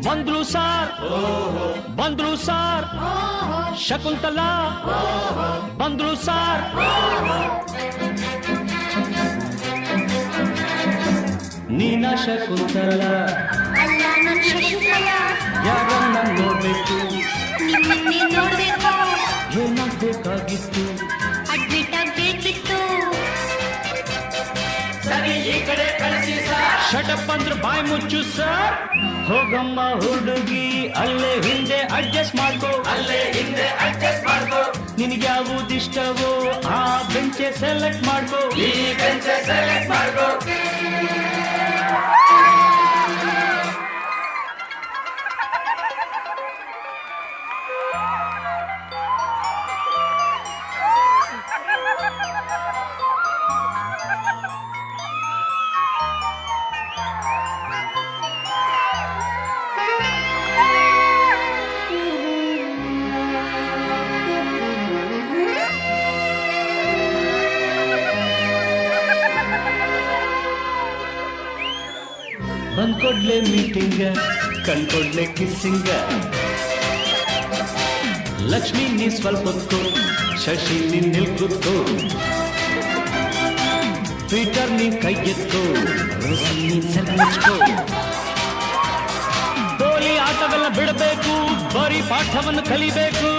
ಬಂದ್ರು ಸಾರ್ ಬಂದ್ರು ಸಾರ್ ಶಕುಂತಲಾ ಬಂದ್ರು ಸಾರ್ ನೀನಾ ಶಕುಂತಲಾ ಅಲ್ಲ ನನ್ ಶಕುಂತಲಾ ಯಾರನ್ನ ನೋಡ್ಬೇಕು ನಿಮ್ಮನ್ನೇ ನೋಡ್ಬೇಕು ಏನಾಗ್ಬೇಕಾಗಿತ್ತು ಅಡ್ಮಿಟ್ ಆಗ್ಬೇಕಿತ್ತು ಸರಿ ಈ ಕಡೆ ಕಳಿಸಿ ಸರ್ ಶಟಪ್ ಅಂದ್ರೆ ಬಾಯ್ ಮುಚ್ಚು ಸರ್ ಹೋಗಮ್ಮ ಹುಡುಗಿ ಅಲ್ಲೇ ಹಿಂದೆ ಅಡ್ಜಸ್ಟ್ ಮಾಡ್ಕೋ ನಿನಗೆ ಯಾವುದಿಷ್ಟವೋ ಆ ಬೆಂಚೆ ಸೆಲೆಕ್ಟ್ ಮಾಡ್ಕೋ ಬಂದ್ಕೊಡ್ಲೆ ಮೀಟಿಂಗ ಕಣ್ಕೊಡ್ಲೆ ಕಿಸ್ಸಿಂಗ ಲಕ್ಷ್ಮಿ ನೀ ಸ್ವಲ್ಪ ಹೊತ್ತು ಶಶಿ ನೀ ನಿಲ್ಕುತ್ತೋ ಪೀಟರ್ ನೀ ಕೈ ಎತ್ತೋ ರೋಸಿ ನೀ ಸೆಲ್ಮಿಚ್ಕೋ ಗೋಲಿ ಆಟವೆಲ್ಲ ಬಿಡಬೇಕು ಬರೀ ಪಾಠವನ್ನು ಕಲಿಬೇಕು